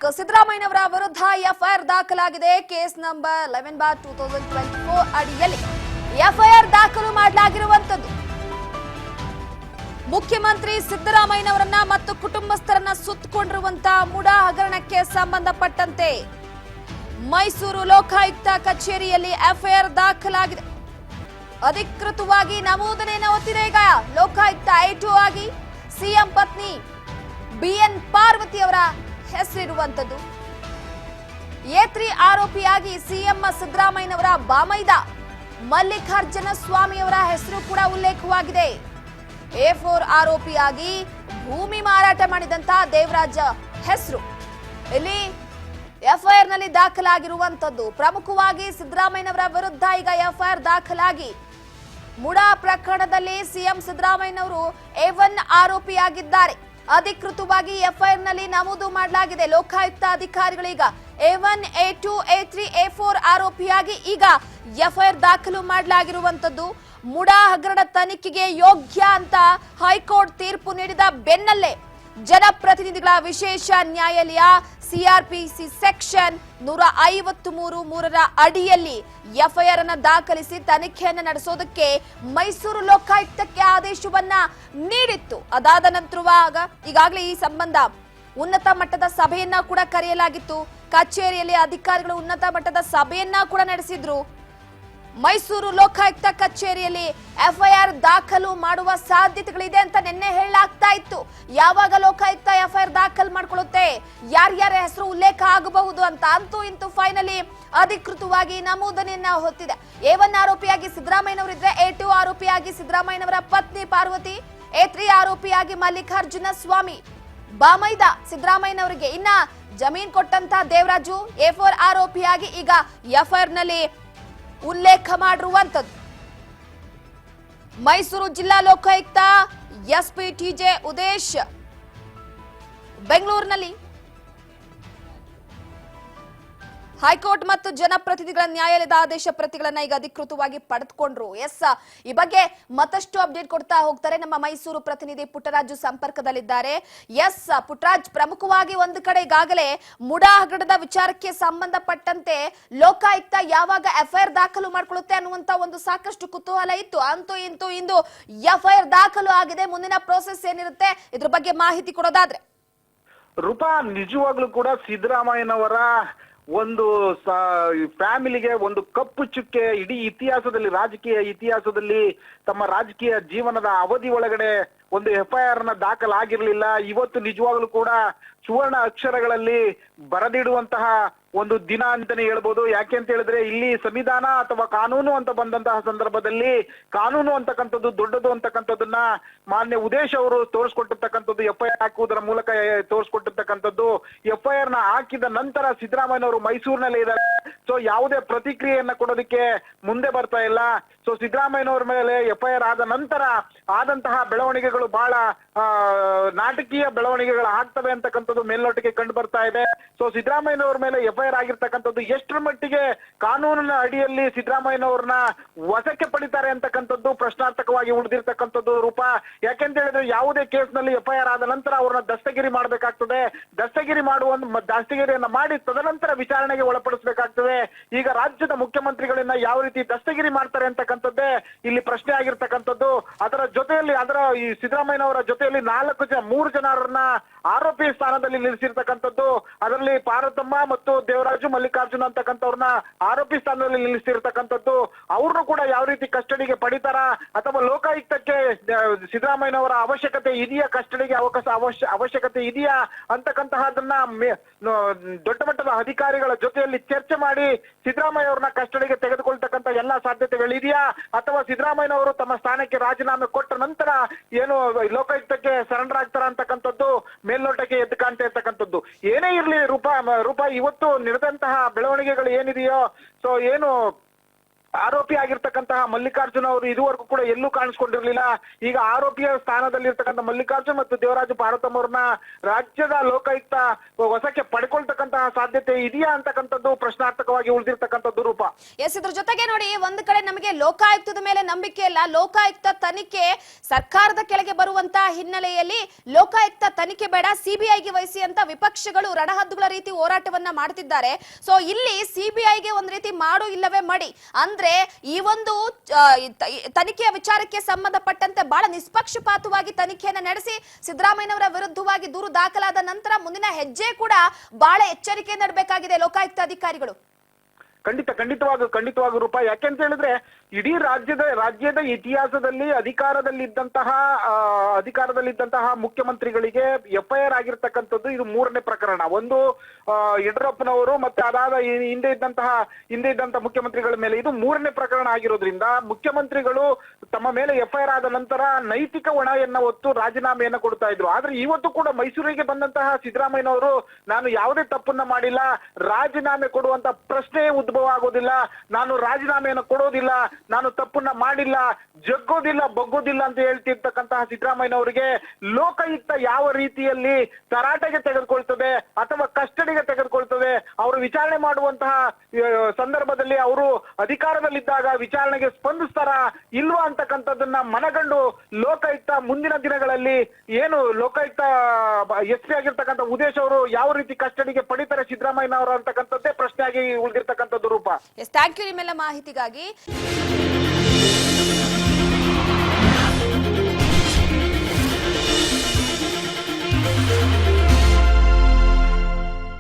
Shock. ಸಿದ್ದರಾಮಯ್ಯನವರ ವಿರುದ್ಧ FIR ದಾಖಲಾಗಿದೆ. ಕೇಸ್ ನಂಬರ್ 11/2024 ಅಡಿಯಲ್ಲಿ ಎಫ್ಐಆರ್ ದಾಖಲು ಮಾಡಲಾಗಿರುವಂತದ್ದು. ಮುಖ್ಯಮಂತ್ರಿ ಸಿದ್ದರಾಮಯ್ಯನವರನ್ನ ಮತ್ತು ಕುಟುಂಬಸ್ಥರನ್ನ ಸುತ್ತಕೊಂಡಿರುವಂತಹ ಮುಡಾ ಹಗರಣಕ್ಕೆ ಸಂಬಂಧಪಟ್ಟಂತೆ ಮೈಸೂರು ಲೋಕಾಯುಕ್ತ ಕಚೇರಿಯಲ್ಲಿ ಎಫ್ಐಆರ್ ದಾಖಲಾಗಿದೆ. ಅಧಿಕೃತವಾಗಿ ನಮೂದನೆಯನ್ನು ಹೊತ್ತಿದೆ. ಈಗ ಲೋಕಾಯುಕ್ತ ಐಟು ಆಗಿ ಸಿಎಂ ಪತ್ನಿ ಬಿಎನ್ ಪಾರ್ವತಿ ಅವರ ಹೆಸರಿರುವಂತದ್ದು. A3 ಆರೋಪಿಯಾಗಿ ಸಿಎಂ ಸಿದ್ದರಾಮಯ್ಯನವರ ಬಾಮೈದ ಮಲ್ಲಿಕಾರ್ಜುನ ಸ್ವಾಮಿಯವರ ಹೆಸರು ಕೂಡ ಉಲ್ಲೇಖವಾಗಿದೆ. A4 ಆರೋಪಿಯಾಗಿ ಭೂಮಿ ಮಾರಾಟ ಮಾಡಿದಂತಹ ದೇವರಾಜ ಹೆಸರು ಇಲ್ಲಿ ಎಫ್ಐಆರ್ ನಲ್ಲಿ ದಾಖಲಾಗಿರುವಂತದ್ದು. ಪ್ರಮುಖವಾಗಿ ಸಿದ್ದರಾಮಯ್ಯನವರ ವಿರುದ್ಧ ಈಗ ಎಫ್ಐಆರ್ ದಾಖಲಾಗಿ ಮುಡಾ ಪ್ರಕರಣದಲ್ಲಿ ಸಿಎಂ ಸಿದ್ದರಾಮಯ್ಯನವರು A1 ಆರೋಪಿಯಾಗಿದ್ದಾರೆ. ಅಧಿಕೃತವಾಗಿ ಎಫ್ಐಆರ್ ನಲ್ಲಿ ನಮೂದು ಮಾಡಲಾಗಿದೆ. Lokayukta ಅಧಿಕಾರಿಗಳೀಗ A1, A2, A3, A4 ಆರೋಪಿಯಾಗಿ ಈಗ ಎಫ್ಐಆರ್ ದಾಖಲು ಮಾಡಲಾಗಿರುವಂತದ್ದು. ಮುಡಾ ಹಗರಣ ತನಿಖೆಗೆ ಯೋಗ್ಯ ಅಂತ ಹೈಕೋರ್ಟ್ ತೀರ್ಪು ನೀಡಿದ ಬೆನ್ನಲ್ಲೇ ಜನಪ್ರತಿನಿಧಿಗಳ ವಿಶೇಷ ನ್ಯಾಯಾಲಯ ಸಿಆರ್ಪಿಸಿ ಸೆಕ್ಷನ್ 153 ಅಡಿಯಲ್ಲಿ ಎಫ್ಐಆರ್ ಅನ್ನು ದಾಖಲಿಸಿ ತನಿಖೆಯನ್ನು ನಡೆಸೋದಕ್ಕೆ ಮೈಸೂರು ಲೋಕಾಯುಕ್ತಕ್ಕೆ ಆದೇಶವನ್ನ ನೀಡಿತ್ತು. ಅದಾದ ನಂತರವಾಗ ಈಗಾಗಲೇ ಈ ಸಂಬಂಧ ಉನ್ನತ ಮಟ್ಟದ ಸಭೆಯನ್ನ ಕೂಡ ಕರೆಯಲಾಗಿತ್ತು. ಕಚೇರಿಯಲ್ಲಿ ಅಧಿಕಾರಿಗಳು ಉನ್ನತ ಮಟ್ಟದ ಸಭೆಯನ್ನ ಕೂಡ ನಡೆಸಿದ್ರು. ಮೈಸೂರು ಲೋಕಾಯುಕ್ತ ಕಚೇರಿಯಲ್ಲಿ ಎಫ್ಐಆರ್ ದಾಖಲು ಮಾಡುವ ಸಾಧ್ಯತೆಗಳಿದೆ ಅಂತ ನಿನ್ನೆ ಹೇಳಲಾಗ್ತಾ ಇತ್ತು. ಯಾವಾಗ ಲೋಕಾಯುಕ್ತ ಎಫ್ಐಆರ್ ದಾಖಲು ಮಾಡ್ಕೊಳ್ಳುತ್ತೆ, ಯಾರ್ಯಾರ ಹೆಸರು ಉಲ್ಲೇಖ ಆಗಬಹುದು ಅಂತ. ಅಂತೂ ಇಂತೂ ಫೈನಲಿ ಅಧಿಕೃತವಾಗಿ ನಮೂದನೆಯನ್ನ ಹೊತ್ತಿದೆ. A1 ಆರೋಪಿಯಾಗಿ ಸಿದ್ದರಾಮಯ್ಯನವರಿದ್ರೆ, A2 ಆರೋಪಿಯಾಗಿ ಸಿದ್ದರಾಮಯ್ಯನವರ ಪತ್ನಿ ಪಾರ್ವತಿ, A3 ಆರೋಪಿಯಾಗಿ ಮಲ್ಲಿಕಾರ್ಜುನ ಸ್ವಾಮಿ ಬಾಮೈದ ಸಿದ್ದರಾಮಯ್ಯನವರಿಗೆ, ಇನ್ನ ಜಮೀನ್ ಕೊಟ್ಟಂತ ದೇವರಾಜು A4 ಆರೋಪಿಯಾಗಿ ಈಗ ಎಫ್ಐಆರ್ ನಲ್ಲಿ ಉಲ್ಲೇಖ ಮಾಡಿರುವಂತದ್ದು. ಮೈಸೂರು ಜಿಲ್ಲಾ ಲೋಕಾಯುಕ್ತ ಎಸ್ಪಿ ಟಿಜೆ ಉದೇಶ್ ಬೆಂಗಳೂರಿನಲ್ಲಿ ಹೈಕೋರ್ಟ್ ಮತ್ತು ಜನಪ್ರತಿನಿಧಿಗಳ ನ್ಯಾಯಾಲಯದ ಆದೇಶ ಪ್ರತಿಗಳನ್ನ ಈಗ ಅಧಿಕೃತವಾಗಿ ಪಡೆದುಕೊಂಡ್ರು. ಈ ಬಗ್ಗೆ ಮತ್ತಷ್ಟು ಅಪ್ಡೇಟ್ ಕೊಡ್ತಾ ಹೋಗ್ತಾರೆ ನಮ್ಮ ಮೈಸೂರು ಪ್ರತಿನಿಧಿ ಪುಟ್ಟರಾಜು ಸಂಪರ್ಕದಲ್ಲಿದ್ದಾರೆ. ಪುಟ್ಟರಾಜ್, ಪ್ರಮುಖವಾಗಿ ಒಂದು ಕಡೆ ಈಗಾಗಲೇ ಮುಡಾ ಹಗರಣದ ವಿಚಾರಕ್ಕೆ ಸಂಬಂಧಪಟ್ಟಂತೆ ಲೋಕಾಯುಕ್ತ ಯಾವಾಗ ಎಫ್ಐಆರ್ ದಾಖಲು ಮಾಡ್ಕೊಳ್ಳುತ್ತೆ ಅನ್ನುವಂತ ಒಂದು ಸಾಕಷ್ಟು ಕುತೂಹಲ ಇತ್ತು. ಅಂತೂ ಇಂತೂ ಇಂದು ಎಫ್ಐಆರ್ ದಾಖಲು ಆಗಿದೆ. ಮುಂದಿನ ಪ್ರೋಸೆಸ್ ಏನಿರುತ್ತೆ ಇದ್ರ ಬಗ್ಗೆ ಮಾಹಿತಿ ಕೊಡೋದಾದ್ರೆ? ರೂಪಾ, ನಿಜವಾಗ್ಲೂ ಕೂಡ ಸಿದ್ದರಾಮಯ್ಯನವರ ಒಂದು ಫ್ಯಾಮಿಲಿಗೆ ಒಂದು ಕಪ್ಪು ಚುಕ್ಕೆ ಇಡೀ ಇತಿಹಾಸದಲ್ಲಿ, ರಾಜಕೀಯ ಇತಿಹಾಸದಲ್ಲಿ, ತಮ್ಮ ರಾಜಕೀಯ ಜೀವನದ ಅವಧಿ ಒಳಗಡೆ ಒಂದು ಎಫ್ಐಆರ್ ನ ದಾಖಲಾಗಿರ್ಲಿಲ್ಲ. ಇವತ್ತು ನಿಜವಾಗ್ಲೂ ಕೂಡ ಸುವರ್ಣ ಅಕ್ಷರಗಳಲ್ಲಿ ಬರೆದಿಡುವಂತಹ ಒಂದು ದಿನ ಅಂತಾನೆ ಹೇಳ್ಬೋದು. ಯಾಕೆ ಅಂತ ಹೇಳಿದ್ರೆ, ಇಲ್ಲಿ ಸಂವಿಧಾನ ಅಥವಾ ಕಾನೂನು ಅಂತ ಬಂದಂತಹ ಸಂದರ್ಭದಲ್ಲಿ ಕಾನೂನು ಅಂತಕ್ಕಂಥದ್ದು ದೊಡ್ಡದು ಅಂತಕ್ಕಂಥದ್ದನ್ನ ಮಾನ್ಯ ಉದೇಶ್ ಅವರು ತೋರಿಸ್ಕೊಟ್ಟಿರ್ತಕ್ಕಂಥದ್ದು, ಎಫ್ಐಆರ್ ಹಾಕುವುದರ ಮೂಲಕ ತೋರಿಸ್ಕೊಟ್ಟಿರ್ತಕ್ಕಂಥದ್ದು. ಎಫ್ಐಆರ್ ನ ಹಾಕಿದ ನಂತರ ಸಿದ್ದರಾಮಯ್ಯನವರು ಮೈಸೂರಿನಲ್ಲಿ ಇದ್ದಾರೆ. ಸೊ ಯಾವುದೇ ಪ್ರತಿಕ್ರಿಯೆಯನ್ನ ಕೊಡೋದಕ್ಕೆ ಮುಂದೆ ಬರ್ತಾ ಇಲ್ಲ. ಸೊ ಸಿದ್ದರಾಮಯ್ಯನವರ ಮೇಲೆ ಎಫ್ಐಆರ್ ಆದ ನಂತರ ಆದಂತಹ ಬೆಳವಣಿಗೆಗಳು ಬಹಳ ನಾಟಕೀಯ ಬೆಳವಣಿಗೆಗಳು ಆಗ್ತವೆ ಅಂತಕ್ಕಂಥದ್ದು ಮೇಲ್ನೋಟಕ್ಕೆ ಕಂಡು ಬರ್ತಾ ಇದೆ. ಸೊ ಸಿದ್ದರಾಮಯ್ಯನವರ ಮೇಲೆ ಎಫ್ಐಆರ್ ಆಗಿರ್ತಕ್ಕಂಥದ್ದು ಎಷ್ಟರ ಮಟ್ಟಿಗೆ ಕಾನೂನಿನ ಅಡಿಯಲ್ಲಿ ಸಿದ್ದರಾಮಯ್ಯನವ್ರನ್ನ ವಶಕ್ಕೆ ಪಡಿತಾರೆ ಅಂತಕ್ಕಂಥದ್ದು ಪ್ರಶ್ನಾರ್ಥಕವಾಗಿ ಉಳಿದಿರ್ತಕ್ಕಂಥದ್ದು ರೂಪಾ. ಯಾಕೆಂತ ಹೇಳಿದ್ರೆ, ಯಾವುದೇ ಕೇಸ್ ನಲ್ಲಿ ಎಫ್ಐಆರ್ ಆದ ನಂತರ ಅವ್ರನ್ನ ದಸ್ತಗಿರಿ ಮಾಡಬೇಕಾಗ್ತದೆ. ದಸ್ತಗಿರಿಯನ್ನ ಮಾಡಿ ತದನಂತರ ವಿಚಾರಣೆಗೆ ಒಳಪಡಿಸಬೇಕಾಗ್ತದೆ. ಈಗ ರಾಜ್ಯದ ಮುಖ್ಯಮಂತ್ರಿಗಳನ್ನ ಯಾವ ರೀತಿ ದಸ್ತಗಿರಿ ಮಾಡ್ತಾರೆ ಅಂತಕ್ಕಂಥದ್ದೇ ಇಲ್ಲಿ ಪ್ರಶ್ನೆ ಆಗಿರ್ತಕ್ಕಂಥದ್ದು. ಅದರ ಜೊತೆಯಲ್ಲಿ ಈ ಸಿದ್ದರಾಮಯ್ಯನವರ ಜೊತೆಯಲ್ಲಿ 3 ಜನರನ್ನ ಆರೋಪಿ ಸ್ಥಾನದಲ್ಲಿ ನಿಲ್ಲಿಸಿರ್ತಕ್ಕಂಥದ್ದು. ಅದರಲ್ಲಿ ಪಾರ್ವತಮ್ಮ ಮತ್ತು ದೇವರಾಜು ಮಲ್ಲಿಕಾರ್ಜುನ ಅಂತಕ್ಕಂಥವ್ರನ್ನ ಆರೋಪಿ ಸ್ಥಾನದಲ್ಲಿ ನಿಲ್ಲಿಸಿರ್ತಕ್ಕಂಥದ್ದು. ಅವ್ರನ್ನು ಕೂಡ ಯಾವ ರೀತಿ ಕಸ್ಟಡಿಗೆ ಪಡಿತಾರ ಅಥವಾ ಲೋಕಾಯುಕ್ತಕ್ಕೆ ಸಿದ್ದರಾಮಯ್ಯನವರ ಅವಶ್ಯಕತೆ ಇದೆಯಾ, ಕಸ್ಟಡಿಗೆ ಅವಶ್ಯಕತೆ ಇದೆಯಾ ಅಂತಕ್ಕಂತಹದನ್ನ ದೊಡ್ಡ ಮಟ್ಟದ ಅಧಿಕಾರಿಗಳ ಜೊತೆಯಲ್ಲಿ ಚರ್ಚೆ ಮಾಡಿ ಸಿದ್ದರಾಮಯ್ಯ ಅವ್ರನ್ನ ಕಸ್ಟಡಿಗೆ ತೆಗೆದುಕೊಳ್ತಕ್ಕಂಥ ಎಲ್ಲಾ ಸಾಧ್ಯತೆಗಳಿದೆಯಾ, ಅಥವಾ ಸಿದ್ದರಾಮಯ್ಯನವರು ತಮ್ಮ ಸ್ಥಾನಕ್ಕೆ ರಾಜೀನಾಮೆ ಕೊಟ್ಟ ನಂತರ ಏನು ಲೋಕಾಯುಕ್ತಕ್ಕೆ ಸರೆಂಡರ್ ಆಗ್ತಾರ ಅಂತಕ್ಕಂಥದ್ದು ಮೇಲ್ನೋಟಕ್ಕೆ ಎದ್ದು ಕಾಣ್ತಾ ಇರ್ತಕ್ಕಂಥದ್ದು. ಏನೇ ಇರ್ಲಿ ರೂಪಾ, ಇವತ್ತು ನಡೆದಂತಹ ಬೆಳವಣಿಗೆಗಳು ಏನಿದೆಯೋ, ಸೊ ಏನು ಆರೋಪಿ ಆಗಿರ್ತಕ್ಕಂತಹ ಮಲ್ಲಿಕಾರ್ಜುನ್ ಅವರು ಇದುವರೆಗೂ ಕೂಡ ಎಲ್ಲೂ ಕಾಣಿಸ್ಕೊಂಡಿರ್ಲಿಲ್ಲ. ಈಗ ಆರೋಪಿಯ ಸ್ಥಾನದಲ್ಲಿರ್ತಕ್ಕಂಥ ಮಲ್ಲಿಕಾರ್ಜುನ್ ಮತ್ತು ದೇವರಾಜು ಪಾರ್ವತಮ್ಮ ಅವ್ರನ್ನ ರಾಜ್ಯದ ಲೋಕಾಯುಕ್ತ ವಶಕ್ಕೆ ಪಡ್ಕೊಳ್ತಕ್ಕಂತಹ ಸಾಧ್ಯತೆ ಇದೆಯಾ ಅಂತಕ್ಕಂಥದ್ದು ಪ್ರಶ್ನಾರ್ಥಕವಾಗಿ ಉಳಿದಿರ್ತಕ್ಕಂಥದ್ದು ರೂಪ. ಎಸ್, ಇದ್ರ ಜೊತೆಗೆ ನೋಡಿ, ಒಂದ್ ಕಡೆ ನಮಗೆ ಲೋಕಾಯುಕ್ತದ ಮೇಲೆ ನಂಬಿಕೆ ಇಲ್ಲ. ಲೋಕಾಯುಕ್ತ ತನಿಖೆ ಸರ್ಕಾರದ ಕೆಳಗೆ ಬರುವಂತಹ ಹಿನ್ನೆಲೆಯಲ್ಲಿ ಲೋಕಾಯುಕ್ತ ತನಿಖೆ ಬೇಡ, ಸಿಬಿಐಗೆ ವಹಿಸಿ ಅಂತ ವಿಪಕ್ಷಗಳು ರಣಹದ್ದುಗಳ ರೀತಿ ಹೋರಾಟವನ್ನ ಮಾಡ್ತಿದ್ದಾರೆ. ಸೊ ಇಲ್ಲಿ ಸಿಬಿಐಗೆ ಒಂದ್ ರೀತಿ ಮಾಡು ಇಲ್ಲವೇ ಮಾಡಿ ಅಂದ್ರೆ ಈ ಒಂದು ತನಿಖೆಯ ವಿಚಾರಕ್ಕೆ ಸಂಬಂಧಪಟ್ಟಂತೆ ಬಹಳ ನಿಷ್ಪಕ್ಷಪಾತವಾಗಿ ತನಿಖೆಯನ್ನ ನಡೆಸಿ ಸಿದ್ದರಾಮಯ್ಯನವರ ವಿರುದ್ಧವಾಗಿ ದೂರು ದಾಖಲಾದ ನಂತರ ಮುಂದಿನ ಹೆಜ್ಜೆ ಕೂಡ ಬಹಳ ಎಚ್ಚರಿಕೆ ನೀಡಬೇಕಾಗಿದೆ ಲೋಕಾಯುಕ್ತ ಅಧಿಕಾರಿಗಳು. ಖಂಡಿತವಾಗಿ ರೂಪ. ಯಾಕೆಂತ ಹೇಳಿದ್ರೆ ಇಡೀ ರಾಜ್ಯದ ಇತಿಹಾಸದಲ್ಲಿ ಅಧಿಕಾರದಲ್ಲಿದ್ದಂತಹ ಮುಖ್ಯಮಂತ್ರಿಗಳಿಗೆ FIR ಆಗಿರ್ತಕ್ಕಂಥದ್ದು ಇದು 3ನೇ ಪ್ರಕರಣ. ಒಂದು ಯಡಿಯೂರಪ್ಪನವರು ಮತ್ತೆ ಅದಾದ ಹಿಂದೆ ಇದ್ದಂತಹ ಮುಖ್ಯಮಂತ್ರಿಗಳ ಮೇಲೆ ಇದು 3ನೇ ಪ್ರಕರಣ ಆಗಿರೋದ್ರಿಂದ ಮುಖ್ಯಮಂತ್ರಿಗಳು ತಮ್ಮ ಮೇಲೆ FIR ಆದ ನಂತರ ನೈತಿಕ ಹೊಣೆಯನ್ನ ಹೊತ್ತು ರಾಜೀನಾಮೆಯನ್ನ ಕೊಡ್ತಾ ಇದ್ರು. ಆದ್ರೆ ಇವತ್ತು ಕೂಡ ಮೈಸೂರಿಗೆ ಬಂದಂತಹ ಸಿದ್ದರಾಮಯ್ಯನವರು ನಾನು ಯಾವುದೇ ತಪ್ಪನ್ನ ಮಾಡಿಲ್ಲ, ರಾಜೀನಾಮೆ ಕೊಡುವಂತ ಪ್ರಶ್ನೆ ಉದ್ಭವ ಆಗೋದಿಲ್ಲ, ನಾನು ರಾಜೀನಾಮೆಯನ್ನು ಕೊಡೋದಿಲ್ಲ, ನಾನು ತಪ್ಪನ್ನ ಮಾಡಿಲ್ಲ, ಜಗ್ಗೋದಿಲ್ಲ, ಬಗ್ಗೋದಿಲ್ಲ ಅಂತ ಹೇಳ್ತಿರ್ತಕ್ಕಂತಹ ಸಿದ್ದರಾಮಯ್ಯನವರಿಗೆ ಲೋಕಾಯುಕ್ತ ಯಾವ ರೀತಿಯಲ್ಲಿ ತರಾಟೆಗೆ ತೆಗೆದುಕೊಳ್ತದೆ ಅಥವಾ ಕಸ್ಟಡಿಗೆ ತೆಗೆದುಕೊಳ್ತದೆ, ಅವರು ವಿಚಾರಣೆ ಮಾಡುವಂತಹ ಸಂದರ್ಭದಲ್ಲಿ ಅವರು ಅಧಿಕಾರದಲ್ಲಿದ್ದಾಗ ವಿಚಾರಣೆಗೆ ಸ್ಪಂದಿಸ್ತಾರ ಇಲ್ವಾ ಅಂತಕ್ಕಂಥದ್ದನ್ನ ಮನಗಂಡು ಲೋಕಾಯುಕ್ತ ಮುಂದಿನ ದಿನಗಳಲ್ಲಿ ಏನು ಲೋಕಾಯುಕ್ತ SP ಆಗಿರ್ತಕ್ಕಂಥ ಉದೇಶ್ ಅವರು ಯಾವ ರೀತಿ ಕಸ್ಟಡಿಗೆ ಪಡಿತಾರೆ ಸಿದ್ದರಾಮಯ್ಯನವರು ಅಂತಕ್ಕಂಥದ್ದೇ ಪ್ರಶ್ನೆಯಾಗಿ ಉಳಿದಿರ್ತಕ್ಕಂಥದ್ದು ರೂಪ. ಥ್ಯಾಂಕ್ ಯು ನಿಮ್ಮೆಲ್ಲ ಮಾಹಿತಿಗಾಗಿ.